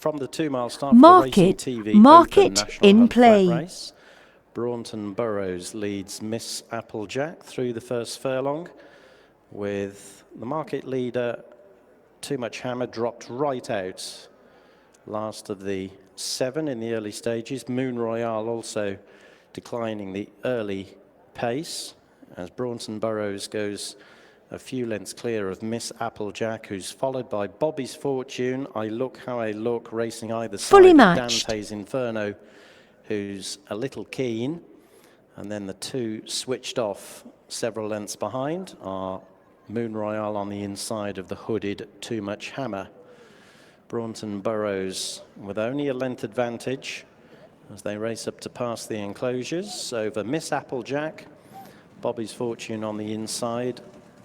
From the 2 mile start for the Racing TV Open National in Hunt play. Flat Race. Braunton Burrows leads Miss Applejack through the first furlong, with the market leader Too Much Hammer dropped right out. Last of the 7 in the early stages. Moon Royale also declining the early pace as Braunton Burrows goes a few lengths clear of Miss Applejack, who's followed by Bobby's Fortune, I Look How I Look, racing either side of Dante's Inferno, who's a little keen. And then the two switched off several lengths behind are Moon Royale on the inside of the hooded Too Much Hammer. Braunton Burrows with only a length advantage as they race up to pass the enclosures over Miss Applejack. Bobby's Fortune on the inside,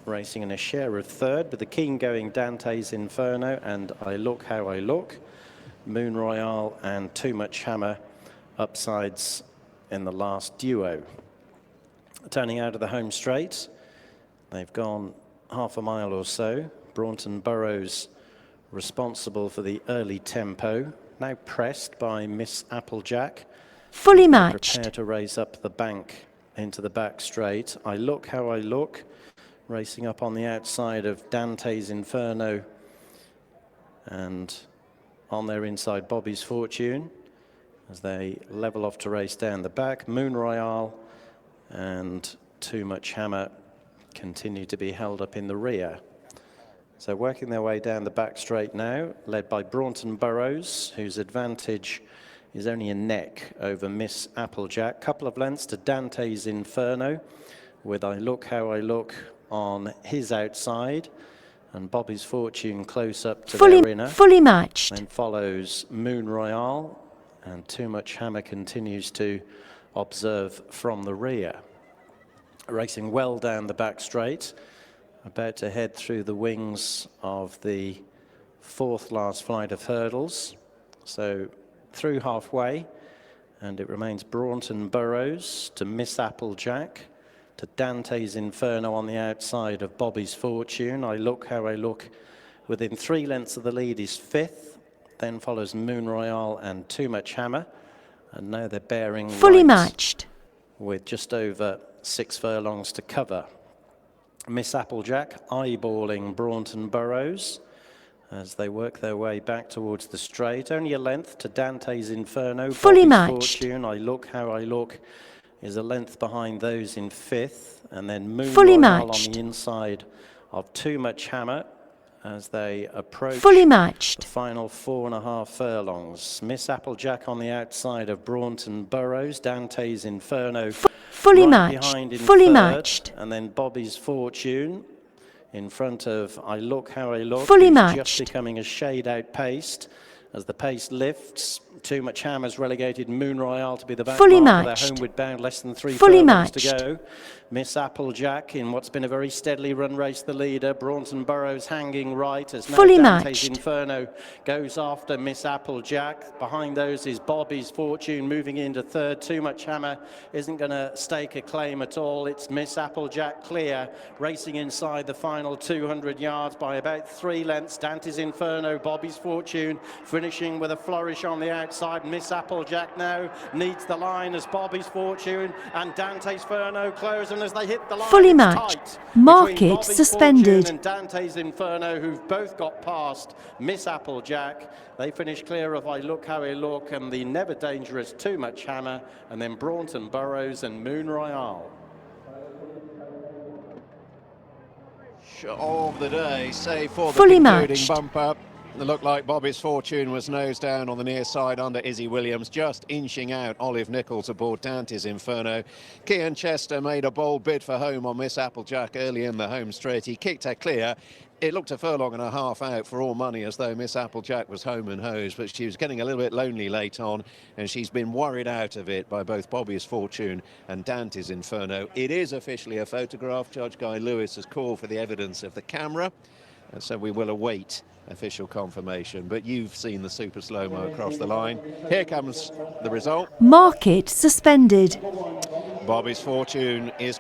racing in a share of third, with the keen going Dante's Inferno and I Look How I Look. Moon Royale and Too Much Hammer upsides in the last duo. Turning out of the home straight, they've gone half a mile or so. Braunton Burrows responsible for the early tempo, now pressed by Miss Applejack. Fully matched. Prepare to raise up the bank into the back straight. I Look How I Look, racing up on the outside of Dante's Inferno, and on their inside Bobby's Fortune as they level off to race down the back. Moon Royale and Too Much Hammer continue to be held up in the rear. So working their way down the back straight now, led by Braunton Burrows, whose advantage is only a neck over Miss Applejack. Couple of lengths to Dante's Inferno, with I Look How I Look on his outside, and Bobby's Fortune close up to their inner. Fully matched. Then follows Moon Royale, and Too Much Hammer continues to observe from the rear. Racing well down the back straight, about to head through the wings of the fourth last flight of hurdles. So through halfway, and it remains Braunton Burrows to Miss Applejack, to Dante's Inferno on the outside of Bobby's Fortune. I Look How I Look within 3 lengths of the lead is fifth. Then follows Moon Royale and Too Much Hammer. And now they're bearing fully matched with just over 6 furlongs to cover. Miss Applejack eyeballing Braunton Burrows as they work their way back towards the straight. Only a length to Dante's Inferno. Fully Bobby's matched. Fortune, I Look How I Look, is a length behind those in fifth. And then Moon Fully Royale matched. on the inside of Too Much Hammer as they approach fully matched. the final 4.5 furlongs. Miss Applejack on the outside of Braunton Burrows. Dante's Inferno Fully right matched. behind in Fully third, matched. and then Bobby's Fortune in front of I Look How I Look, Fully who's matched. just becoming a shade outpaced. As the pace lifts, Too Much Hammer's relegated Moon Royale to be the back Fully mark. matched. They're homeward bound, less than 3 Fully furlongs matched. to go. Miss Applejack in what's been a very steadily run race, the leader. Braunton Burrows hanging right as now Fully Dante's matched. Inferno goes after Miss Applejack. Behind those is Bobby's Fortune moving into third. Too Much Hammer isn't going to stake a claim at all. It's Miss Applejack clear, racing inside the final 200 yards by about 3 lengths. Dante's Inferno, Bobby's Fortune finishing with a flourish on the outside. Miss Applejack now needs the line as Bobby's Fortune and Dante's Inferno close, and as they hit the line, Fully it's matched. tight Market between Bobby's suspended. Fortune and Dante's Inferno, who've both got past Miss Applejack. They finish clear of I Look How I Look and the never dangerous Too Much Hammer, and then Braunton Burrows and Moon Royale. Of the day, save for the Fully concluding matched. bumper. It looked like Bobby's Fortune was nose down on the near side under Izzy Williams, just inching out Olive Nichols aboard Dante's Inferno. Kian Chester made a bold bid for home on Miss Applejack early in the home straight. He kicked her clear. It looked a furlong and a half out for all money, as though Miss Applejack was home and hosed, but she was getting a little bit lonely late on, and she's been worried out of it by both Bobby's Fortune and Dante's Inferno. It is officially a photograph. Judge Guy Lewis has called for the evidence of the camera, and so we will await official confirmation. But you've seen the super slow-mo across the line. Here comes the result. Market suspended. Bobby's Fortune is